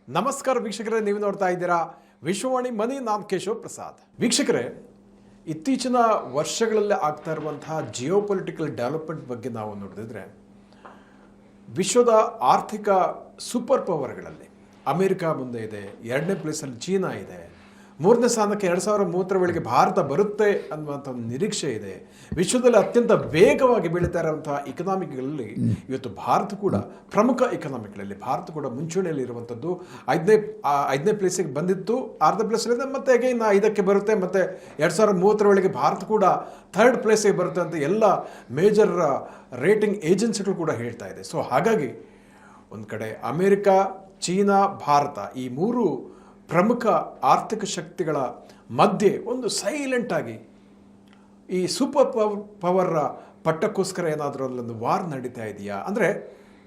ನಮಸ್ಕಾರ ವೀಕ್ಷಕರೇ, ನೀವು ನೋಡ್ತಾ ಇದ್ದೀರಾ ವಿಶ್ವವಾಣಿ ಮನಿ. ನಾನು ಕೇಶವ್ ಪ್ರಸಾದ್. ವೀಕ್ಷಕರೇ, ಇತ್ತೀಚಿನ ವರ್ಷಗಳಲ್ಲಿ ಆಗ್ತಾ ಇರುವಂತಹ ಜಿಯೋ ಪೊಲಿಟಿಕಲ್ ಡೆವಲಪ್ಮೆಂಟ್ ಬಗ್ಗೆ ನಾವು ನೋಡಿದ್ರೆ ವಿಶ್ವದ ಆರ್ಥಿಕ ಸೂಪರ್ ಪವರ್ಗಳಲ್ಲಿ ಅಮೆರಿಕ ಮುಂದೆ ಇದೆ, ಎರಡನೇ ಪ್ಲೇಸಲ್ಲಿ ಚೀನಾ ಇದೆ, ಮೂರನೇ ಸ್ಥಾನಕ್ಕೆ 2030 ವೇಳೆಗೆ ಭಾರತ ಬರುತ್ತೆ ಅನ್ನುವಂಥ ಒಂದು ನಿರೀಕ್ಷೆ ಇದೆ. ವಿಶ್ವದಲ್ಲಿ ಅತ್ಯಂತ ವೇಗವಾಗಿ ಬೆಳೀತಾ ಇರುವಂತಹ ಇಕನಾಮಿಕ್ಗಳಲ್ಲಿ ಇವತ್ತು ಭಾರತ ಕೂಡ ಪ್ರಮುಖ ಇಕನಾಮಿಕ್ಗಳಲ್ಲಿ ಭಾರತ ಕೂಡ ಮುಂಚೂಣಿಯಲ್ಲಿ ಇರುವಂಥದ್ದು. ಐದನೇ ಪ್ಲೇಸಿಗೆ ಬಂದಿತ್ತು, ಅರ್ಧ ಪ್ಲೇಸಲ್ಲಿದೆ, ಮತ್ತೆ ಅಗೈನ್ 5ಕ್ಕೆ ಬರುತ್ತೆ, ಮತ್ತು 2030 ವೇಳೆಗೆ ಭಾರತ ಕೂಡ 3rd ಪ್ಲೇಸಿಗೆ ಬರುತ್ತೆ ಅಂತ ಎಲ್ಲ ಮೇಜರ್ ರೇಟಿಂಗ್ ಏಜೆನ್ಸಿಗಳು ಕೂಡ ಹೇಳ್ತಾ ಇದೆ. ಸೊ ಹಾಗಾಗಿ ಒಂದು ಕಡೆ ಅಮೇರಿಕ, ಚೀನಾ, ಭಾರತ ಈ ಮೂರು ಪ್ರಮುಖ ಆರ್ಥಿಕ ಶಕ್ತಿಗಳ ಮಧ್ಯೆ ಒಂದು ಸೈಲೆಂಟಾಗಿ ಈ ಸೂಪರ್ ಪವರ್ ಪಟ್ಟಕ್ಕೋಸ್ಕರ ಏನಾದರೂ ಅಲ್ಲೊಂದು ವಾರ್ ನಡೀತಾ ಇದೆಯಾ, ಅಂದರೆ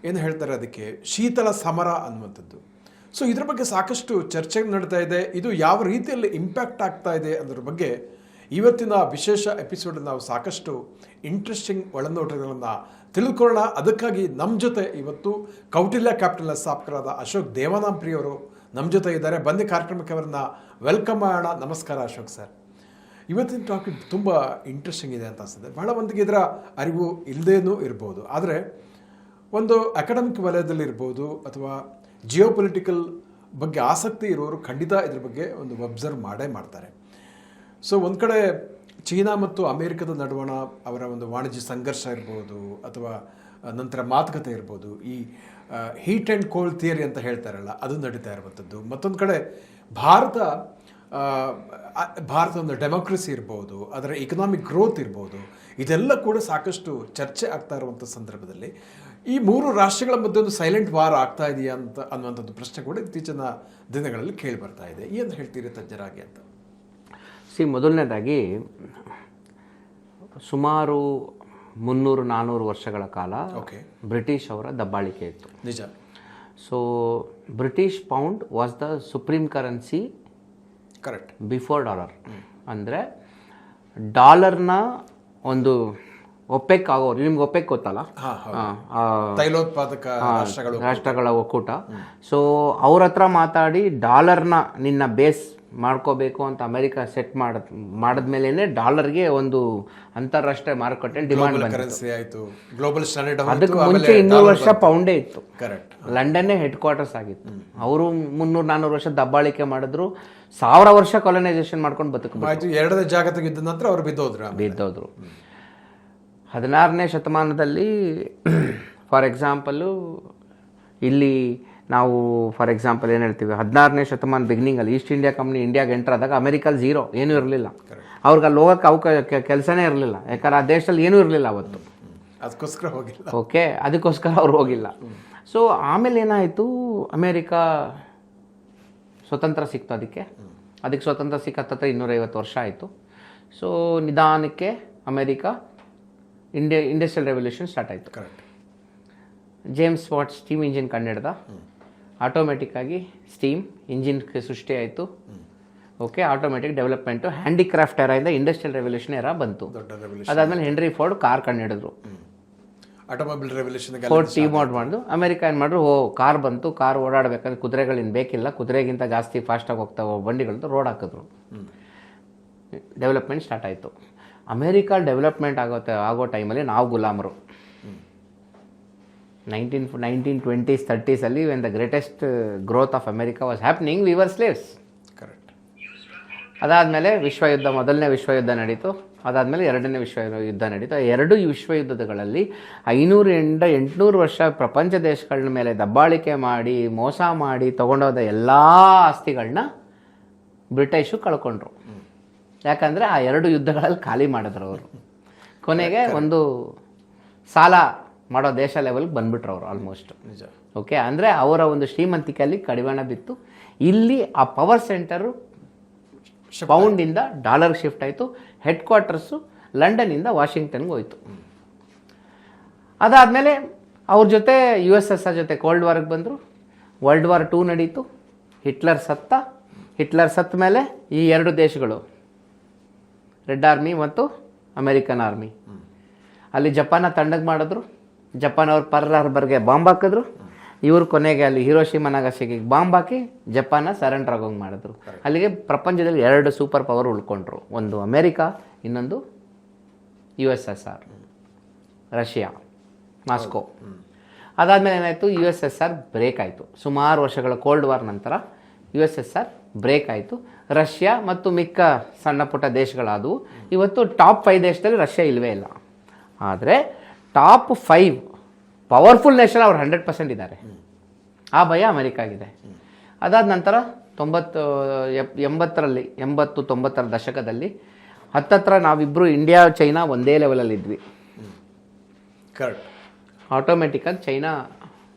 ಏನು ಹೇಳ್ತಾರೆ ಅದಕ್ಕೆ, ಶೀತಲ ಸಮರ ಅನ್ನುವಂಥದ್ದು. ಸೊ ಇದ್ರ ಬಗ್ಗೆ ಸಾಕಷ್ಟು ಚರ್ಚೆ ನಡೀತಾ ಇದೆ. ಇದು ಯಾವ ರೀತಿಯಲ್ಲಿ ಇಂಪ್ಯಾಕ್ಟ್ ಆಗ್ತಾ ಇದೆ ಅನ್ನೋದ್ರ ಬಗ್ಗೆ ಇವತ್ತಿನ ವಿಶೇಷ ಎಪಿಸೋಡ್ ನಾವು ಸಾಕಷ್ಟು ಇಂಟ್ರೆಸ್ಟಿಂಗ್ ಒಳನೋಟಗಳನ್ನು ತಿಳಿದುಕೊಳ್ಳೋಣ. ಅದಕ್ಕಾಗಿ ನಮ್ಮ ಜೊತೆ ಇವತ್ತು ಕೌಟಿಲ್ಯ ಕ್ಯಾಪಿಟಲ್ನ ಸ್ಥಾಪಕರಾದ ಅಶೋಕ್ ದೇವಾನಾಂಪ್ರಿ ಅವರು ನಮ್ಮ ಜೊತೆ ಇದ್ದಾರೆ. ಬಂದು ಕಾರ್ಯಕ್ರಮಕ್ಕೆ ಅವರನ್ನ ವೆಲ್ಕಮ್ ಮಾಡೋಣ. ನಮಸ್ಕಾರ ಅಶೋಕ್ ಸರ್. ಇವತ್ತಿನ ಟಾಪಿಕ್ ತುಂಬ ಇಂಟ್ರೆಸ್ಟಿಂಗ್ ಇದೆ ಅಂತ ಅನಿಸ್ತದೆ. ಬಹಳ ಮಂದಿಗೆ ಇದರ ಅರಿವು ಇಲ್ಲದೇನೂ ಇರ್ಬೋದು, ಆದರೆ ಒಂದು ಅಕಾಡೆಮಿಕ್ ವಲಯದಲ್ಲಿರ್ಬೋದು ಅಥವಾ ಜಿಯೋ ಪೊಲಿಟಿಕಲ್ ಬಗ್ಗೆ ಆಸಕ್ತಿ ಇರೋರು ಖಂಡಿತ ಇದ್ರ ಬಗ್ಗೆ ಒಂದು ಅಬ್ಸರ್ವ್ ಮಾಡೇ ಮಾಡ್ತಾರೆ. ಸೊ ಒಂದು ಕಡೆ ಚೀನಾ ಮತ್ತು ಅಮೇರಿಕದ ನಡುವಣ ಅವರ ಒಂದು ವಾಣಿಜ್ಯ ಸಂಘರ್ಷ ಇರ್ಬೋದು, ಅಥವಾ ನಂತರ ಮಾತುಕತೆ ಇರ್ಬೋದು, ಈ ಹೀಟ್ ಆ್ಯಂಡ್ ಕೋಲ್ಡ್ ಥಿಯರಿ ಅಂತ ಹೇಳ್ತಾರಲ್ಲ, ಅದು ನಡೀತಾ ಇರುವಂಥದ್ದು. ಮತ್ತೊಂದು ಕಡೆ ಭಾರತ ಒಂದು ಡೆಮೋಕ್ರಸಿ ಇರ್ಬೋದು, ಅದರ ಎಕನಾಮಿಕ್ ಗ್ರೋತ್ ಇರ್ಬೋದು, ಇದೆಲ್ಲ ಕೂಡ ಸಾಕಷ್ಟು ಚರ್ಚೆ ಆಗ್ತಾ ಇರುವಂಥ ಸಂದರ್ಭದಲ್ಲಿ ಈ ಮೂರು ರಾಷ್ಟ್ರಗಳ ಮಧ್ಯೆ ಒಂದು ಸೈಲೆಂಟ್ ವಾರ್ ಆಗ್ತಾ ಇದೆಯಾ ಅನ್ನುವಂಥದ್ದು ಪ್ರಶ್ನೆ ಕೂಡ ಇತ್ತೀಚಿನ ದಿನಗಳಲ್ಲಿ ಕೇಳಿ ಬರ್ತಾ ಇದೆ. ಏನು ಹೇಳ್ತೀರಿ ತಜ್ಞರಾಗಿ ಅಂತ? ಮೊದಲನೇದಾಗಿ ಸುಮಾರು 300-400 ವರ್ಷಗಳ ಕಾಲ ಬ್ರಿಟಿಷ್ ಅವರ ದಬ್ಬಾಳಿಕೆ ಇತ್ತು. ನಿಜ. So British pound was the supreme currency correct before dollar. ಅಂದರೆ ಡಾಲರ್ನ ಒಂದು ಒಪೆಕ್ ಆಗೋರು, ನಿಮ್ಗೆ ಒಪೆಕ್ ಗೊತ್ತಲ್ಲ, ತೈಲೋತ್ಪಾದಕ ರಾಷ್ಟ್ರಗಳ ಒಕ್ಕೂಟ. ಸೊ ಅವ್ರ ಹತ್ರ ಮಾತಾಡಿ ಡಾಲರ್ನ ನಿನ್ನ ಬೇಸ್ ಮಾಡ್ಕೋಬೇಕು ಅಂತ ಅಮೆರಿಕ ಸೆಟ್ ಮಾಡಿದ್ಮೇಲೆ ಡಾಲರ್ಗೆ ಒಂದು ಅಂತಾರಾಷ್ಟ್ರೀಯ ಮಾರುಕಟ್ಟೆಯಲ್ಲಿ ಡಿಮಾಂಡ್ ಬಂತು. ಅದಕ್ಕೆ ಮುಂಚೆ 200 ವರ್ಷ ಪೌಂಡೇ ಇತ್ತು. ಲಂಡನ್ನೇ ಹೆಡ್ ಕ್ವಾರ್ಟರ್ಸ್ ಆಗಿತ್ತು. ಅವರು 300-400 ವರ್ಷ ದಬ್ಬಾಳಿಕೆ ಮಾಡಿದ್ರು, 1000 ವರ್ಷ ಕಾಲನೈಸೇಷನ್ ಮಾಡ್ಕೊಂಡು ಬದುಕಬೇಕು. ಎರಡನೇ ಜಾಗತಿಕ ಯುದ್ಧದ ನಂತರ ಅವರು ಬಿದ್ದೋದ್ರು. 16ನೇ ಶತಮಾನದಲ್ಲಿ ಫಾರ್ ಎಕ್ಸಾಂಪಲ್ಲು ಇಲ್ಲಿ ನಾವು ಫಾರ್ ಎಕ್ಸಾಂಪಲ್ ಏನು ಹೇಳ್ತೀವಿ, 16ನೇ ಶತಮಾನ ಬಿಗಿನಿಂಗಲ್ಲಿ ಈಸ್ಟ್ ಇಂಡಿಯಾ ಕಂಪ್ನಿ ಇಂಡಿಯಾಗೆ ಎಂಟರ್ ಆದಾಗ ಅಮೆರಿಕಲ್ಲಿ ಝೀರೋ, ಏನೂ ಇರಲಿಲ್ಲ. ಅವ್ರಿಗೆ ಅಲ್ಲಿ ಹೋಗೋಕ್ಕೆ ಕೆಲಸನೇ ಇರಲಿಲ್ಲ, ಯಾಕಂದ್ರೆ ಆ ದೇಶದಲ್ಲಿ ಏನೂ ಇರಲಿಲ್ಲ ಅವತ್ತು. ಅದಕ್ಕೋಸ್ಕರ ಹೋಗಿಲ್ಲ. ಓಕೆ, ಅದಕ್ಕೋಸ್ಕರ ಅವ್ರು ಹೋಗಿಲ್ಲ. ಸೊ ಆಮೇಲೆ ಏನಾಯಿತು, ಅಮೇರಿಕಾ ಸ್ವತಂತ್ರ ಸಿಕ್ತು. ಅದಕ್ಕೆ ಸ್ವತಂತ್ರ ಸಿಕ್ಕತ್ತ 250 ವರ್ಷ ಆಯಿತು. ಸೊ ನಿಧಾನಕ್ಕೆ ಅಮೇರಿಕಾ ಇಂಡಸ್ಟ್ರಿಯಲ್ ರೆವಲ್ಯೂಷನ್ ಸ್ಟಾರ್ಟ್ ಆಯಿತು. ಜೇಮ್ಸ್ ವಾಟ್ ಸ್ಟೀಮ್ ಇಂಜಿನ್ ಕಂಡುಹಿಡ್ದ. ಆಟೋಮೆಟಿಕ್ಕಾಗಿ ಸ್ಟೀಮ್ ಇಂಜಿನ್ ಸೃಷ್ಟಿ ಆಯಿತು. ಓಕೆ, ಆಟೋಮೆಟಿಕ್ ಡೆವಲಪ್ಮೆಂಟು, ಹ್ಯಾಂಡಿಕ್ರಾಫ್ಟ್ ಎರಾಯಿಂದ ಇಂಡಸ್ಟ್ರಿಯಲ್ ರೆವಲ್ಯೂಷನ್ ಎರಾ ಬಂತು. ಅದಾದಮೇಲೆ ಹೆನ್ರಿ ಫೋರ್ಡ್ ಕಾರ್ ಕಂಡುಹಿಡಿದ್ರು. ಆಟೋಮೊಬೈಲ್ ರೆವಲ್ಯೂಷನ್ ಫೋರ್ಡ್ ಟೀಮ್ ಮಾಡಿದ್ರು. ಅಮೆರಿಕ ಏನು ಮಾಡಿದ್ರು, ಕಾರ್ ಬಂತು, ಕಾರ್ ಓಡಾಡಬೇಕಂದ್ರೆ ಕುದುರೆಗಳಿಂದ ಬೇಕಿಲ್ಲ, ಕುದುರೆಗಿಂತ ಜಾಸ್ತಿ ಫಾಸ್ಟಾಗಿ ಹೋಗ್ತಾವೆ ಬಂಡಿಗಳದ್ದು ರೋಡ್ ಹಾಕಿದ್ರು. ಡೆವಲಪ್ಮೆಂಟ್ ಸ್ಟಾರ್ಟ್ ಆಯಿತು. ಅಮೇರಿಕಾ ಡೆವಲಪ್ಮೆಂಟ್ ಆಗೋ ಟೈಮಲ್ಲಿ ನಾವು ಗುಲಾಮರು. 1920s 30s ಅಲ್ಲಿ when the greatest growth of America was happening, we were slaves. Correct. ಅದಾದಮೇಲೆ ವಿಶ್ವಯುದ್ಧ, ಮೊದಲನೇ ವಿಶ್ವಯುದ್ಧ ನಡೀತು. ಅದಾದಮೇಲೆ ಎರಡನೇ ವಿಶ್ವಯುದ್ಧ ನಡೀತು. ಎರಡು ವಿಶ್ವಯುದ್ಧಗಳಲ್ಲಿ 500-800 ವರ್ಷ ಪ್ರಪಂಚ ದೇಶಗಳ ಮೇಲೆ ದಬ್ಬಾಳಿಕೆ ಮಾಡಿ, ಮೋಸ ಮಾಡಿ ತೊಗೊಂಡೋದ ಎಲ್ಲ ಆಸ್ತಿಗಳನ್ನ ಬ್ರಿಟಿಷು ಕಳ್ಕೊಂಡ್ರು. ಯಾಕಂದರೆ ಆ ಎರಡು ಯುದ್ಧಗಳಲ್ಲಿ ಖಾಲಿ ಮಾಡಿದ್ರು ಅವರು. ಕೊನೆಗೆ ಒಂದು ಸಾಲ ಮಾಡೋ ದೇಶ ಲೆವೆಲ್ಗೆ ಬಂದ್ಬಿಟ್ರು ಅವರು ಆಲ್ಮೋಸ್ಟ್. ನಿಜ. ಓಕೆ, ಅಂದರೆ ಅವರ ಒಂದು ಶ್ರೀಮಂತಿಕೆಯಲ್ಲಿ ಕಡಿವಾಣ ಬಿತ್ತು. ಇಲ್ಲಿ ಆ ಪವರ್ ಸೆಂಟರು ಪೌಂಡಿಂದ ಡಾಲರ್ಗೆ ಶಿಫ್ಟ್ ಆಯಿತು. ಹೆಡ್ ಕ್ವಾರ್ಟರ್ಸು ಲಂಡನ್ನಿಂದ ವಾಷಿಂಗ್ಟನ್ಗೆ ಹೋಯಿತು. ಅದಾದಮೇಲೆ ಅವ್ರ ಜೊತೆ USSR ಜೊತೆ ಕೋಲ್ಡ್ ವಾರ್ಗೆ ಬಂದರು. ವರ್ಲ್ಡ್ ವಾರ್ 2 ನಡೀತು. ಹಿಟ್ಲರ್ ಸತ್ತ ಮೇಲೆ ಈ ಎರಡು ದೇಶಗಳು, ರೆಡ್ ಆರ್ಮಿ ಮತ್ತು ಅಮೆರಿಕನ್ ಆರ್ಮಿ, ಅಲ್ಲಿ ಜಪಾನ ತಂಡಕ್ಕೆ ಮಾಡಿದ್ರು. ಜಪಾನ್ ಅವ್ರು ಪರ್ಲ್ ಹಾರ್ಬರ್ಗೆ ಬಾಂಬ್ ಹಾಕಿದ್ರು. ಇವರು ಕೊನೆಗೆ ಅಲ್ಲಿ ಹಿರೋಶಿಮಾ ನಾಗಸಾಕಿಗೆ ಬಾಂಬ್ ಹಾಕಿ ಜಪಾನ್ನ ಸರೆಂಡರ್ ಆಗೋಂಗೆ ಮಾಡಿದ್ರು. ಅಲ್ಲಿಗೆ ಪ್ರಪಂಚದಲ್ಲಿ 2 ಸೂಪರ್ ಪವರ್ ಉಳ್ಕೊಂಡ್ರು, ಒಂದು ಅಮೇರಿಕಾ, ಇನ್ನೊಂದು USSR, ರಷ್ಯಾ, ಮಾಸ್ಕೋ. ಅದಾದಮೇಲೆ ಏನಾಯಿತು, USSR ಬ್ರೇಕ್ ಆಯಿತು. ಸುಮಾರು ವರ್ಷಗಳ ಕೋಲ್ಡ್ ವಾರ್ ನಂತರ USSR ಬ್ರೇಕ್ ಆಯಿತು. ರಷ್ಯಾ ಮತ್ತು ಮಿಕ್ಕ ಸಣ್ಣ ಪುಟ್ಟ ದೇಶಗಳಾದವು. ಇವತ್ತು ಟಾಪ್ 5 ದೇಶದಲ್ಲಿ ರಷ್ಯಾ ಇಲ್ಲವೇ ಇಲ್ಲ. ಆದರೆ ಟಾಪ್ 5 ಪವರ್ಫುಲ್ ನೇಷನ್ ಅವ್ರು 100% ಇದ್ದಾರೆ. ಆ ಭಯ ಅಮೆರಿಕಾಗಿದೆ. ಅದಾದ ನಂತರ 80-90ರ ದಶಕದಲ್ಲಿ ಹತ್ತತ್ರ ನಾವಿಬ್ಬರು ಇಂಡಿಯಾ ಚೈನಾ ಒಂದೇ ಲೆವೆಲಲ್ಲಿ ಇದ್ವಿ. ಕರೆಕ್ಟ್. ಆಟೋಮೆಟಿಕ್ಕಾಗಿ ಚೈನಾ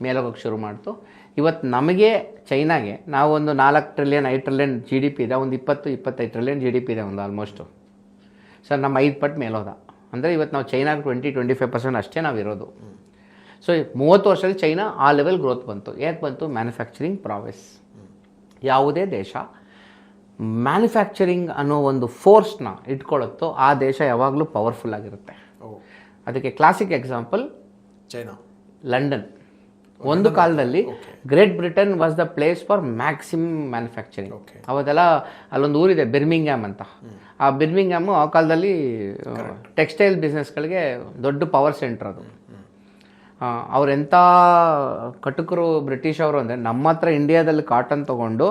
ಮೇಲೋಗಕ್ಕೆ ಶುರು ಮಾಡ್ತು. ಇವತ್ತು ನಮಗೆ ಚೈನಾಗೆ ನಾವು ಒಂದು 4 ಟ್ರಿಲಿಯನ್ 5 ಟ್ರಿಲಿಯನ್ GDP ಇದೆ, ಒಂದು 20-25 ಟ್ರಿಲಿಯನ್ GDP ಇದೆ ಒಂದು ಆಲ್ಮೋಸ್ಟು. ಸರ್ ನಮ್ಮ 5 ಪಟ್ಟು ಮೇಲೋದ. ಅಂದರೆ ಇವತ್ತು ನಾವು ಚೈನಾಗೆ 20-25% ಅಷ್ಟೇ ನಾವಿರೋದು. ಸೊ 30 ವರ್ಷದಲ್ಲಿ ಚೈನಾ ಆ ಲೆವೆಲ್ ಗ್ರೋತ್ ಬಂತು. ಯಾಕೆ ಬಂತು? ಮ್ಯಾನುಫ್ಯಾಕ್ಚರಿಂಗ್ ಪ್ರಾವೆಸ್. ಯಾವುದೇ ದೇಶ ಮ್ಯಾನುಫ್ಯಾಕ್ಚರಿಂಗ್ ಅನ್ನೋ ಒಂದು ಫೋರ್ಸ್ನ ಇಟ್ಕೊಳ್ಳುತ್ತೋ ಆ ದೇಶ ಯಾವಾಗಲೂ ಪವರ್ಫುಲ್ ಆಗಿರುತ್ತೆ. ಅದಕ್ಕೆ ಕ್ಲಾಸಿಕ್ ಎಕ್ಸಾಂಪಲ್ ಚೈನಾ, ಲಂಡನ್. ಒಂದು ಕಾಲದಲ್ಲಿ Great Britain was the place for maximum manufacturing. ಅವತ್ತೆಲ್ಲ ಅಲ್ಲೊಂದು ಊರಿದೆ ಬಿರ್ಮಿಂಗ್ಹ್ಯಾಮ್ ಅಂತ. ಆ ಬಿರ್ಮಿಂಗ್ಹ್ಯಾಮು ಆ ಕಾಲದಲ್ಲಿ ಟೆಕ್ಸ್ಟೈಲ್ ಬಿಸ್ನೆಸ್ಗಳಿಗೆ ದೊಡ್ಡ ಪವರ್ ಸೆಂಟರ್ ಅದು. ಅವರೆಂಥ ಕಟುಕರು ಬ್ರಿಟಿಷ್ ಅವರು ಅಂದರೆ, ನಮ್ಮ ಹತ್ರ ಇಂಡಿಯಾದಲ್ಲಿ ಕಾಟನ್ ತೊಗೊಂಡು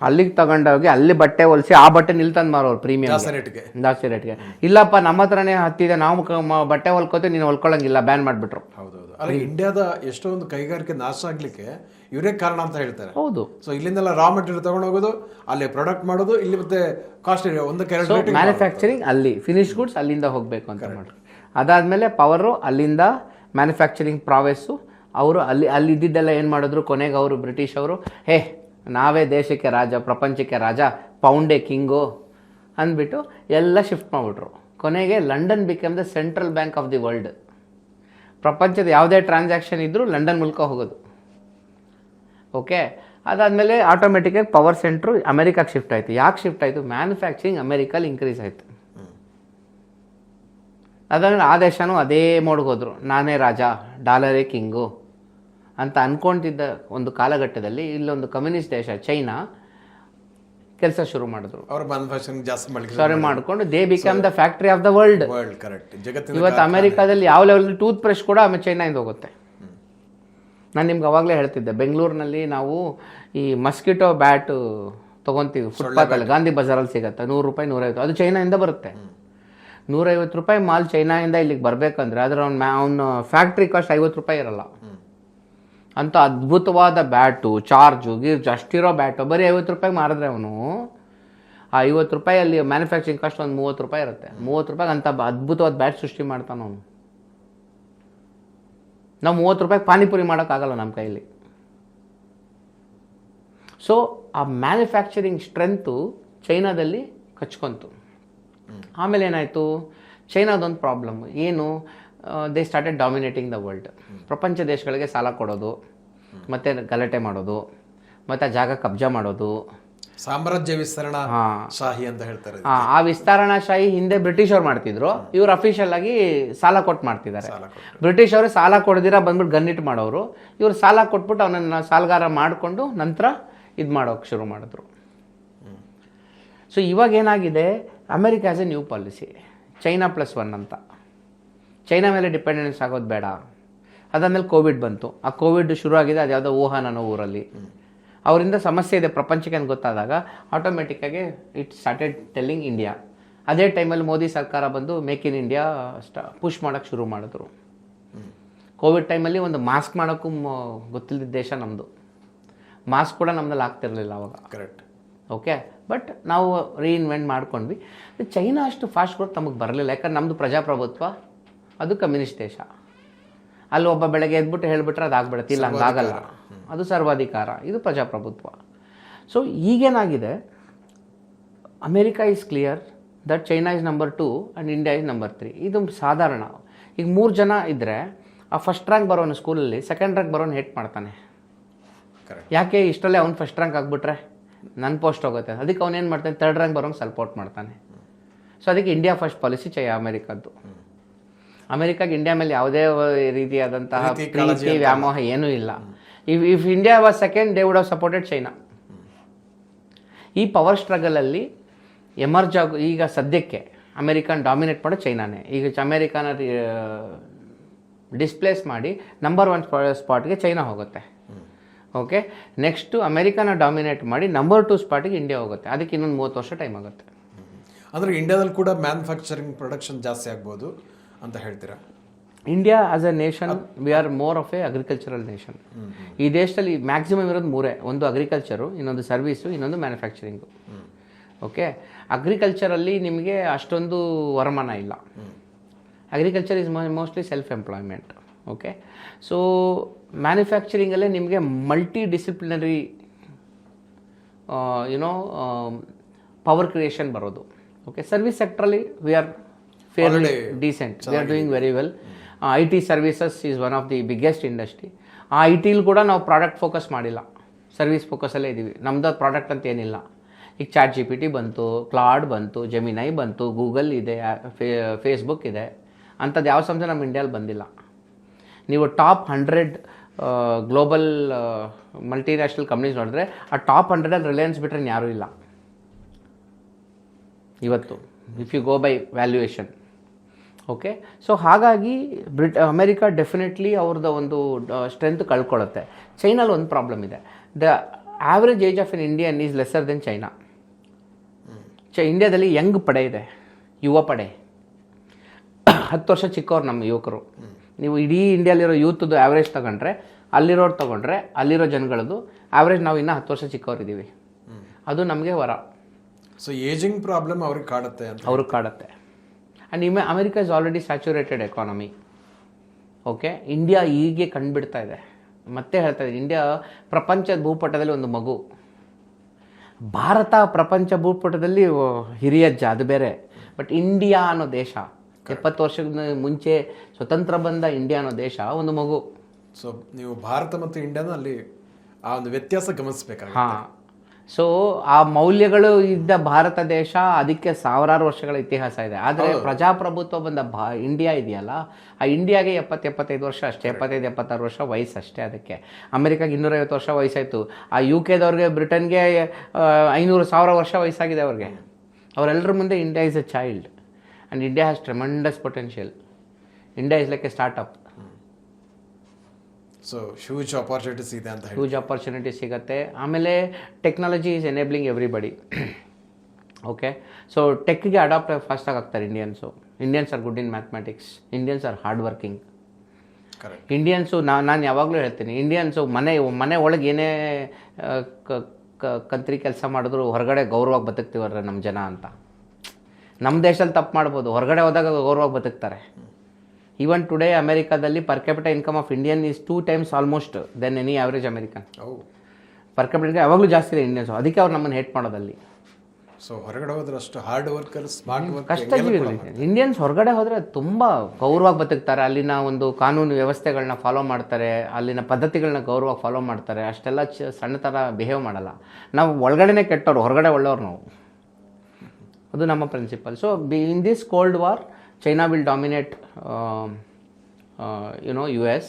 ಅಲ್ಲಿಗೆ ತಗೊಂಡೋಗಿ ಅಲ್ಲಿ ಬಟ್ಟೆ ಹೊಲಿಸಿ ಆ ಬಟ್ಟೆ ನಿಲ್ತಂದು ಮಾರೋರು ಪ್ರೀಮಿಯಂ ಜಾಸ್ತಿ ರೇಟ್ಗೆ. ಇಲ್ಲಪ್ಪ ನಮ್ಮ ಹತ್ರನೇ ಹತ್ತಿದೆ, ನಾವು ಬಟ್ಟೆ ಹೊಲ್ಕೋತೀವಿ, ನೀನು ಹೊಲ್ಕೊಳ್ಳಂಗಿಲ್ಲ, ಬ್ಯಾನ್ ಮಾಡಿಬಿಟ್ರು. ಹೌದೌದು. ಅಲ್ಲ, ಇಂಡಿಯಾದ ಎಷ್ಟೊಂದು ಕೈಗಾರಿಕೆ ನಾಶ ಆಗ್ಲಿಕ್ಕೆ ಇವರೇ ಕಾರಣ ಅಂತ ಹೇಳ್ತಾರೆ. ಹೌದು. ಸೊ ಇಲ್ಲಿಂದೆಲ್ಲ ರಾ ಮೆಟೀರಿಯಲ್ ತಗೊಂಡು ಹೋಗೋದು, ಅಲ್ಲಿ ಪ್ರಾಡಕ್ಟ್ ಮಾಡೋದು, ಇಲ್ಲಿ ಮತ್ತೆ ಕಾಸ್ಟ್ ಒಂದಕ್ಕೆ ಮ್ಯಾನುಫ್ಯಾಕ್ಚರಿಂಗ್ ಅಲ್ಲಿ ಫಿನಿಶ್ ಗುಡ್ಸ್ ಅಲ್ಲಿಂದ ಹೋಗಬೇಕು ಅಂತ ಮಾಡ್ರು. ಅದಾದಮೇಲೆ ಪವರು ಅಲ್ಲಿಂದ ಮ್ಯಾನುಫ್ಯಾಕ್ಚರಿಂಗ್ ಪ್ರಾವೆಸ್ಸು ಅವರು ಅಲ್ಲಿ ಇದ್ದಿದ್ದೆಲ್ಲ ಏನು ಮಾಡಿದ್ರು, ಕೊನೆಗೆ ಅವರು ಬ್ರಿಟಿಷ್ ಅವರು ನಾವೇ ದೇಶಕ್ಕೆ ರಾಜ, ಪ್ರಪಂಚಕ್ಕೆ ರಾಜ, ಪೌಂಡೇ ಕಿಂಗು ಅಂದ್ಬಿಟ್ಟು ಎಲ್ಲ ಶಿಫ್ಟ್ ಮಾಡಿಬಿಟ್ರು. ಕೊನೆಗೆ London become the central bank of the world. ಪ್ರಪಂಚದ ಯಾವುದೇ ಟ್ರಾನ್ಸಾಕ್ಷನ್ ಇದ್ದರೂ ಲಂಡನ್ ಮೂಲಕ ಹೋಗೋದು. ಓಕೆ. ಅದಾದಮೇಲೆ ಆಟೋಮೆಟಿಕಾಗಿ ಪವರ್ ಸೆಂಟ್ರು ಅಮೆರಿಕಾಗೆ ಶಿಫ್ಟ್ ಆಯಿತು. ಯಾಕೆ ಶಿಫ್ಟ್ ಆಯಿತು? ಮ್ಯಾನುಫ್ಯಾಕ್ಚರಿಂಗ್ ಅಮೆರಿಕಲ್ಲಿ ಇನ್ಕ್ರೀಸ್ ಆಯಿತು. ಅದಾದ್ಮೇಲೆ ಆ ದೇಶನೂ ಅದೇ ಮೋಡ್ಗೆ ಹೋದರು, ನಾನೇ ರಾಜ, ಡಾಲರೇ ಕಿಂಗು ಅಂತ ಅಂದ್ಕೊಳ್ತಿದ್ದ ಒಂದು ಕಾಲಘಟ್ಟದಲ್ಲಿ ಇಲ್ಲೊಂದು ಕಮ್ಯುನಿಸ್ಟ್ ದೇಶ ಚೈನಾ ಕೆಲಸ ಶುರು ಮಾಡಿದ್ರು. ಅವ್ರ ಮ್ಯಾನುಫ್ಯಾಕ್ಚರಿಂಗ್ ಜಾಸ್ತಿ ಮಾಡಿಕೊಂಡು they become the factory of the world. ಇವತ್ತು ಅಮೆರಿಕಾದಲ್ಲಿ ಯಾವ ಲೆವೆಲ್ ಟೂತ್ ಬ್ರಷ್ ಕೂಡ ಚೈನಾಯಿಂದ ಹೋಗುತ್ತೆ. ನಾನು ನಿಮ್ಗೆ ಅವಾಗಲೇ ಹೇಳ್ತಿದ್ದೆ, ಬೆಂಗಳೂರಿನಲ್ಲಿ ನಾವು ಈ ಮಸ್ಕಿಟೋ ಬ್ಯಾಟು ತೊಗೊತೀವಿ ಫುಟ್ಪಾತಲ್ಲಿ, ಗಾಂಧಿ ಬಜಾರಲ್ಲಿ ಸಿಗುತ್ತೆ, 100 ರೂಪಾಯಿ 150. ಅದು ಚೈನಾಯಿಂದ ಬರುತ್ತೆ. 150 ರೂಪಾಯಿ ಮಾಲ್ ಚೈನಾಯಿಂದ ಇಲ್ಲಿಗೆ ಬರಬೇಕಂದ್ರೆ ಅದರ ಅವನ ಫ್ಯಾಕ್ಟ್ರಿ ಕಾಸ್ಟ್ 50 ರೂಪಾಯಿ ಇರಲ್ಲ. ಅಂತ ಅದ್ಭುತವಾದ ಬ್ಯಾಟು, ಚಾರ್ಜು ಗೀರ್ಜು ಅಷ್ಟಿರೋ ಬ್ಯಾಟು ಬರೀ 50 ರೂಪಾಯಿಗೆ ಮಾರಿದ್ರೆ ಅವನು ಆ 50 ರೂಪಾಯಲ್ಲಿ ಮ್ಯಾನುಫ್ಯಾಕ್ಚರಿಂಗ್ ಕಾಸ್ಟ್ ಒಂದು 30 ರೂಪಾಯಿ ಇರುತ್ತೆ. 30 ರೂಪಾಯಿಗೆ ಅಂಥ ಅದ್ಭುತವಾದ ಬ್ಯಾಟ್ ಸೃಷ್ಟಿ ಮಾಡ್ತಾನೆ ಅವನು. ನಾವು 30 ರೂಪಾಯಿಗೆ ಪಾನಿಪುರಿ ಮಾಡೋಕ್ಕಾಗಲ್ಲ ನಮ್ಮ ಕೈಯಲ್ಲಿ. ಸೊ ಆ ಮ್ಯಾನುಫ್ಯಾಕ್ಚರಿಂಗ್ ಸ್ಟ್ರೆಂತು ಚೈನಾದಲ್ಲಿ ಕಚ್ಕೊಂತು. ಆಮೇಲೆ ಏನಾಯಿತು, ಚೈನಾದೊಂದು ಪ್ರಾಬ್ಲಮ್ ಏನು, they started dominating the world. ಪ್ರಪಂಚ ದೇಶಗಳಿಗೆ ಸಾಲ ಕೊಡೋದು, ಮತ್ತು ಗಲಾಟೆ ಮಾಡೋದು, ಮತ್ತು ಜಾಗ ಕಬ್ಜಾ ಮಾಡೋದು, ಸಾಮ್ರಾಜ್ಯ ವಿಸ್ತರಣಾ ಶಾಹಿ ಅಂತ ಹೇಳ್ತಾರೆ. ಆ ವಿಸ್ತರಣಾ ಶಾಹಿ ಹಿಂದೆ ಬ್ರಿಟಿಷ್ ಅವ್ರು ಮಾಡ್ತಿದ್ರು, ಇವ್ರು ಅಫಿಷಿಯಲ್ ಆಗಿ ಸಾಲ ಕೊಟ್ಟು ಮಾಡ್ತಿದ್ದಾರೆ. ಬ್ರಿಟಿಷ್ ಅವರು ಸಾಲ ಕೊಡ್ದಿರ ಬಂದ್ಬಿಟ್ಟು ಗನ್ನಿಟ್ ಮಾಡೋರು, ಇವ್ರು ಸಾಲ ಕೊಟ್ಬಿಟ್ಟು ಅವನನ್ನು ಸಾಲಗಾರ ಮಾಡಿಕೊಂಡು ನಂತರ ಇದು ಮಾಡೋಕೆ ಶುರು ಮಾಡಿದ್ರು. ಸೊ ಇವಾಗ ಏನಾಗಿದೆ, America has A new policy, China +1 ಅಂತ. ಚೈನಾ ಮೇಲೆ ಡಿಪೆಂಡೆನ್ಸ್ ಆಗೋದು ಬೇಡ. ಅದಾದಮೇಲೆ ಕೋವಿಡ್ ಬಂತು. ಆ ಕೋವಿಡ್ ಶುರು ಆಗಿದೆ ಅದು ಯಾವುದೋ ವುಹಾನ್ ಅನ್ನೋ ಊರಲ್ಲಿ. ಅವರಿಂದ ಸಮಸ್ಯೆ ಇದೆ ಪ್ರಪಂಚಕ್ಕೆ ಅಂತ ಗೊತ್ತಾದಾಗ ಆಟೋಮೆಟಿಕ್ಕಾಗಿ ಇಟ್ ಸ್ಟಾರ್ಟೆಡ್ ಟೆಲ್ಲಿಂಗ್ ಇಂಡಿಯಾ. ಅದೇ ಟೈಮಲ್ಲಿ ಮೋದಿ ಸರ್ಕಾರ ಬಂದು ಮೇಕ್ ಇನ್ ಇಂಡಿಯಾ ಪುಷ್ ಮಾಡೋಕ್ಕೆ ಶುರು ಮಾಡಿದ್ರು. ಕೋವಿಡ್ ಟೈಮಲ್ಲಿ ಒಂದು ಮಾಸ್ಕ್ ಮಾಡೋಕ್ಕೂ ಗೊತ್ತಿಲ್ಲದ ದೇಶ ನಮ್ಮದು. ಮಾಸ್ಕ್ ಕೂಡ ನಮ್ಮಲ್ಲಿ ಆಗ್ತಿರಲಿಲ್ಲ ಅವಾಗ. ಕರೆಕ್ಟ್. ಓಕೆ. ಬಟ್ ನಾವು ರೀಇನ್ವೆಂಟ್ ಮಾಡ್ಕೊಂಡ್ವಿ. ಚೈನಾ ಅಷ್ಟು ಫಾಸ್ಟ್ ಗ್ರೋತ್ ನಮಗೆ ಬರಲಿಲ್ಲ, ಯಾಕಂದ್ರೆ ನಮ್ಮದು ಪ್ರಜಾಪ್ರಭುತ್ವ, ಅದು ಕಮ್ಯುನಿಸ್ಟ್ ದೇಶ. ಅಲ್ಲಿ ಒಬ್ಬ ಬೆಳಗ್ಗೆ ಎದ್ಬಿಟ್ಟು ಹೇಳಿಬಿಟ್ರೆ ಅದು ಆಗ್ಬಿಡುತ್ತೆ, ಇಲ್ಲ ಹಂಗಾಗಲ್ಲ. ಅದು ಸರ್ವಾಧಿಕಾರ, ಇದು ಪ್ರಜಾಪ್ರಭುತ್ವ. ಸೊ ಈಗೇನಾಗಿದೆ, America is clear that China is number 2 and India is number 3. ಇದು ಸಾಧಾರಣ. ಈಗ 3 ಜನ ಇದ್ದರೆ ಆ ಫಸ್ಟ್ ರ್ಯಾಂಕ್ ಬರೋನು ಸ್ಕೂಲಲ್ಲಿ ಸೆಕೆಂಡ್ ರ್ಯಾಂಕ್ ಬರೋನು ಹೇಟ್ ಮಾಡ್ತಾನೆ. ಯಾಕೆ? ಇಷ್ಟರಲ್ಲೇ ಅವ್ನು ಫಸ್ಟ್ ರ್ಯಾಂಕ್ ಆಗಿಬಿಟ್ರೆ ನನ್ನ ಪೋಸ್ಟ್ ಹೋಗುತ್ತೆ. ಅದಕ್ಕೆ ಅವನೇನು ಮಾಡ್ತಾನೆ, 3rd ರ್ಯಾಂಕ್ ಬರೋಂಗೆ ಸಪೋರ್ಟ್ ಮಾಡ್ತಾನೆ. ಸೊ ಅದಕ್ಕೆ ಇಂಡಿಯಾ ಫಸ್ಟ್ ಪಾಲಿಸಿ ಅಮೆರಿಕದ್ದು. ಅಮೆರಿಕಾಗೆ ಇಂಡಿಯಾ ಮೇಲೆ ಯಾವುದೇ ರೀತಿಯಾದಂತಹ ಪ್ರೀತಿ ವ್ಯಾಮೋಹ ಏನೂ ಇಲ್ಲ. If India was second they would have supported China. ಈ ಪವರ್ ಸ್ಟ್ರಗಲಲ್ಲಿ ಎಮರ್ಜ್ ಆಗೋ ಈಗ ಸದ್ಯಕ್ಕೆ ಅಮೆರಿಕನ್ ಡಾಮಿನೇಟ್ ಮಾಡೋ ಚೈನಾನೇ. ಈಗ ಅಮೆರಿಕನ ಡಿಸ್ಪ್ಲೇಸ್ ಮಾಡಿ ನಂಬರ್ 1 ಸ್ಪಾಟ್ಗೆ ಚೈನಾ ಹೋಗುತ್ತೆ. ಓಕೆ, ನೆಕ್ಸ್ಟು ಅಮೆರಿಕನ ಡಾಮಿನೇಟ್ ಮಾಡಿ ನಂಬರ್ 2 ಸ್ಪಾಟಿಗೆ ಇಂಡಿಯಾ ಹೋಗುತ್ತೆ. ಅದಕ್ಕೆ ಇನ್ನೊಂದು 30 ವರ್ಷ ಟೈಮ್ ಆಗುತ್ತೆ. ಅಂದರೆ ಇಂಡಿಯಾದಲ್ಲಿ ಕೂಡ ಮ್ಯಾನುಫ್ಯಾಕ್ಚರಿಂಗ್ ಪ್ರೊಡಕ್ಷನ್ ಜಾಸ್ತಿ ಆಗ್ಬೋದು ಅಂತ ಹೇಳ್ತೀರಾ? India as A nation we are more of A agricultural nation. ಈ ದೇಶದಲ್ಲಿ ಮ್ಯಾಕ್ಸಿಮಮ್ ಇರೋದು 3: ಒಂದು ಅಗ್ರಿಕಲ್ಚರು, ಇನ್ನೊಂದು ಸರ್ವಿಸು, ಇನ್ನೊಂದು ಮ್ಯಾನುಫ್ಯಾಕ್ಚರಿಂಗು. ಓಕೆ, ಅಗ್ರಿಕಲ್ಚರಲ್ಲಿ ನಿಮಗೆ ಅಷ್ಟೊಂದು ವರಮಾನ ಇಲ್ಲ. Agriculture is mostly self employment. Okay, so ಮ್ಯಾನುಫ್ಯಾಕ್ಚರಿಂಗಲ್ಲೇ ನಿಮಗೆ multi disciplinary you know power creation ಬರೋದು. ಓಕೆ, ಸರ್ವಿಸ್ ಸೆಕ್ಟ್ರಲ್ಲಿ we are fairly decent. We are doing very well. IT services is one of the biggest industry. ಆ IT ಕೂಡ ನಾವು product focus ಮಾಡಿಲ್ಲ, service ಫೋಕಸಲ್ಲೇ ಇದ್ದೀವಿ. ನಮ್ದು ಪ್ರಾಡಕ್ಟ್ ಅಂತ ಏನಿಲ್ಲ. ಈಗ ChatGPT ಬಂತು, ಕ್ಲಾಡ್ ಬಂತು, ಜೆಮಿನೈ ಬಂತು, ಗೂಗಲ್ ಇದೆ, ಫೇಸ್ಬುಕ್ ಇದೆ. ಅಂಥದ್ದು ಯಾವ ಸಂಸ್ಥೆ ನಮ್ಮ ಇಂಡಿಯಾದಲ್ಲಿ ಬಂದಿಲ್ಲ. ನೀವು ಟಾಪ್ 100 ಗ್ಲೋಬಲ್ ಮಲ್ಟಿನ್ಯಾಷನಲ್ ಕಂಪ್ನೀಸ್ ನೋಡಿದ್ರೆ ಆ ಟಾಪ್ 100 ರಿಲಯನ್ಸ್ ಬಿಟ್ಟರೆ ಯಾರೂ ಇಲ್ಲ ಇವತ್ತು, if you go by valuation. Okay, so ಹಾಗಾಗಿ ಅಮೆರಿಕ ಡೆಫಿನೆಟ್ಲಿ ಅವ್ರದ್ದು ಒಂದು ಸ್ಟ್ರೆಂತ್ ಕಳ್ಕೊಳ್ಳುತ್ತೆ. ಚೈನಲ್ಲಿ ಒಂದು ಪ್ರಾಬ್ಲಮ್ ಇದೆ. The average age of an Indian is lesser than China. ಇಂಡಿಯಾದಲ್ಲಿ ಯಂಗ್ ಪಡೆ ಇದೆ, ಯುವ ಪಡೆ. 10 ವರ್ಷ ಚಿಕ್ಕವ್ರು ನಮ್ಮ ಯುವಕರು. ನೀವು ಇಡೀ ಇಂಡಿಯಾಲಿರೋ ಯೂತ್ದು ಆ್ಯಾವ್ರೇಜ್ ತೊಗೊಂಡ್ರೆ, ಅಲ್ಲಿರೋರು ತೊಗೊಂಡ್ರೆ, ಅಲ್ಲಿರೋ ಜನಗಳದ್ದು ಆ್ಯಾವ್ರೇಜ್ ನಾವು ಇನ್ನೂ 10 ವರ್ಷ ಚಿಕ್ಕವರಿದ್ದೀವಿ. ಅದು ನಮಗೆ ವರ. ಸೊ ಏಜಿಂಗ್ ಪ್ರಾಬ್ಲಮ್ ಅವ್ರಿಗೆ ಕಾಡುತ್ತೆ ಅಂತ. ಅವ್ರಿಗೆ ಕಾಡುತ್ತೆ. And America is already saturated economy. Okay, India ಹೀಗೆ ಕಂಡುಬಿಡ್ತಾ ಇದೆ. ಮತ್ತೆ ಹೇಳ್ತಾ ಇದ್ದೀನಿ, ಇಂಡಿಯಾ ಪ್ರಪಂಚದ ಭೂಪಟದಲ್ಲಿ ಒಂದು ಮಗು. ಭಾರತ ಪ್ರಪಂಚ ಭೂಪಟದಲ್ಲಿ ಹಿರಿಯಜ್ಜ, ಅದು ಬೇರೆ. ಬಟ್ ಇಂಡಿಯಾ ಅನ್ನೋ ದೇಶ 70 ವರ್ಷದ ಮುಂಚೆ ಸ್ವತಂತ್ರ ಬಂದ ಇಂಡಿಯಾ ಅನ್ನೋ ದೇಶ ಒಂದು ಮಗು. ಸೊ ನೀವು ಭಾರತ ಮತ್ತು ಇಂಡಿಯಾನ ಅಲ್ಲಿ ಆ ಒಂದು ವ್ಯತ್ಯಾಸ ಗಮನಿಸಬೇಕಾಗುತ್ತೆ. ಹಾಂ, ಸೊ ಆ ಮೌಲ್ಯಗಳು ಇದ್ದ ಭಾರತ ದೇಶ, ಅದಕ್ಕೆ ಸಾವಿರಾರು ವರ್ಷಗಳ ಇತಿಹಾಸ ಇದೆ. ಆದರೆ ಪ್ರಜಾಪ್ರಭುತ್ವ ಬಂದ ಇಂಡಿಯಾ ಇದೆಯಲ್ಲ, ಆ ಇಂಡಿಯಾಗೆ 70-75 ವರ್ಷ ಅಷ್ಟೇ, 75-76 ವರ್ಷ ವಯಸ್ಸು ಅಷ್ಟೇ. ಅದಕ್ಕೆ ಅಮೆರಿಕಾಗೆ 250 ವರ್ಷ ವಯಸ್ಸಾಯಿತು. ಆ UK ದವ್ರಿಗೆ, ಬ್ರಿಟನ್ಗೆ 500,000 ವರ್ಷ ವಯಸ್ಸಾಗಿದೆ ಅವ್ರಿಗೆ. ಅವರೆಲ್ಲರ ಮುಂದೆ India is a child and India has tremendous potential. India is like a startup. So huge opportunities ಇದೆ ಅಂತ. ಹ್ಯೂಜ್ ಆಪರ್ಚುನಿಟಿ ಸಿಗುತ್ತೆ. ಆಮೇಲೆ technology is enabling everybody. Okay, so ಟೆಕ್ಗೆ ಅಡಾಪ್ಟ್ ಫಾಸ್ಟಾಗಿ ಆಗ್ತಾರೆ Indians. Indians are good in mathematics, Indians are hard working. Indians ನಾನು ಯಾವಾಗಲೂ ಹೇಳ್ತೀನಿ, ಇಂಡಿಯನ್ಸು ಮನೆ ಒಳಗೆ ಏನೇ ಕಂತ್ರಿ ಕೆಲಸ ಮಾಡಿದ್ರು ಹೊರಗಡೆ ಗೌರವವಾಗಿ ಬದುಕ್ತೀವ್ರೆ ನಮ್ಮ ಜನ ಅಂತ. ನಮ್ಮ ದೇಶದಲ್ಲಿ ತಪ್ಪು ಮಾಡ್ಬೋದು, ಹೊರಗಡೆ ಹೋದಾಗ ಗೌರವವಾಗಿ ಬದುಕ್ತಾರೆ. ಈವನ್ ಟುಡೇ ಅಮೆರಿಕಾದಲ್ಲಿ per capital income of Indian is 2 times almost than any average American. Per capital income ಯಾವಾಗಲೂ ಜಾಸ್ತಿ ಇದೆ ಇಂಡಿಯನ್ಸು. ಅದಕ್ಕೆ ಅವ್ರು ನಮ್ಮನ್ನು ಹೇಟ್ ಮಾಡೋದಲ್ಲಿ. ಸೊ ಹೊರಗಡೆ ಹೋದ್ರೆ ಅಷ್ಟು ಹಾರ್ಡ್ ವರ್ಕರ್, ಸ್ಮಾರ್ಟ್ ವರ್ಕ್, ಕಷ್ಟಜೀವಿಗಳು. ಇಂಡಿಯನ್ಸ್ ಹೊರಗಡೆ ಹೋದರೆ ತುಂಬ ಗೌರವವಾಗಿ ಬದುಕ್ತಾರೆ. ಅಲ್ಲಿನ ಒಂದು ಕಾನೂನು ವ್ಯವಸ್ಥೆಗಳನ್ನ ಫಾಲೋ ಮಾಡ್ತಾರೆ, ಅಲ್ಲಿನ ಪದ್ಧತಿಗಳನ್ನ ಗೌರವವಾಗಿ ಫಾಲೋ ಮಾಡ್ತಾರೆ. ಅಷ್ಟೆಲ್ಲ ಸಣ್ಣ ಥರ ಬಿಹೇವ್ ಮಾಡಲ್ಲ. ನಾವು ಒಳಗಡೆನೇ ಕೆಟ್ಟವ್ರು, ಹೊರಗಡೆ ಒಳ್ಳೆಯವ್ರು ನಾವು. ಅದು ನಮ್ಮ principle. So in this cold war China will dominate US,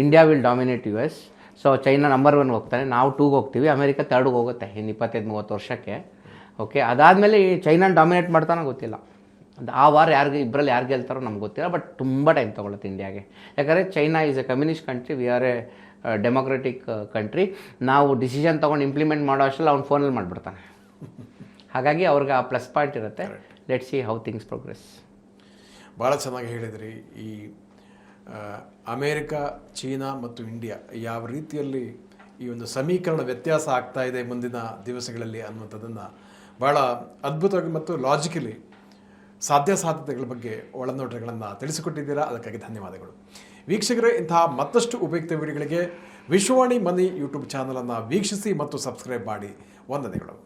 India will dominate US. So China number 1 ಹೋಗ್ತಾನೆ, ನಾವು 2ಗೆ ಹೋಗ್ತೀವಿ, ಅಮೆರಿಕ 3ಗೆ ಹೋಗುತ್ತೆ ಇನ್ನು 25-30 ವರ್ಷಕ್ಕೆ. ಓಕೆ, ಅದಾದಮೇಲೆ ಚೈನಾ ಡಾಮಿನೇಟ್ ಮಾಡ್ತಾನೋ ಗೊತ್ತಿಲ್ಲ. ಆ ವಾರ ಇಬ್ಬರಲ್ಲಿ ಯಾರು ಗೆಲ್ತಾರೋ ನಮ್ಗೆ ಗೊತ್ತಿಲ್ಲ. ಬಟ್ ತುಂಬ ಟೈಮ್ ತೊಗೊಳುತ್ತೆ ಇಂಡಿಯಾಗೆ. ಯಾಕಂದರೆ China is A communist country, we are A democratic country. ನಾವು ಡಿಸಿಷನ್ ತೊಗೊಂಡು ಇಂಪ್ಲಿಮೆಂಟ್ ಮಾಡೋ ಅಷ್ಟರಲ್ಲಿ ಅವ್ನು ಫೋನಲ್ಲಿ ಮಾಡಿಬಿಡ್ತಾನೆ. ಹಾಗಾಗಿ ಅವ್ರಿಗೆ ಆ ಪ್ಲಸ್ ಪಾಯಿಂಟ್ ಇರುತ್ತೆ. Let's see how things progress. ಭಾಳ ಚೆನ್ನಾಗಿ ಹೇಳಿದ್ರಿ. ಈ ಅಮೇರಿಕಾ, ಚೀನಾ ಮತ್ತು ಇಂಡಿಯಾ ಯಾವ ರೀತಿಯಲ್ಲಿ ಈ ಒಂದು ಸಮೀಕರಣ ವ್ಯತ್ಯಾಸ ಆಗ್ತಾ ಇದೆ ಮುಂದಿನ ದಿವಸಗಳಲ್ಲಿ ಅನ್ನುವಂಥದ್ದನ್ನು ಭಾಳ ಅದ್ಭುತವಾಗಿ ಮತ್ತು ಲಾಜಿಕಲಿ ಸಾಧ್ಯತೆಗಳ ಬಗ್ಗೆ ಒಳನೋಟಗಳನ್ನು ತಿಳಿಸಿಕೊಟ್ಟಿದ್ದೀರಾ. ಅದಕ್ಕಾಗಿ ಧನ್ಯವಾದಗಳು. ವೀಕ್ಷಕರೇ, ಇಂತಹ ಮತ್ತಷ್ಟು ಉಪಯುಕ್ತ ವಿಡಿಯೋಗಳಿಗೆ ವಿಶ್ವವಾಣಿ ಮನಿ ಯೂಟ್ಯೂಬ್ ಚಾನಲನ್ನು ವೀಕ್ಷಿಸಿ ಮತ್ತು ಸಬ್ಸ್ಕ್ರೈಬ್ ಮಾಡಿ. ವಂದನೆಗಳು.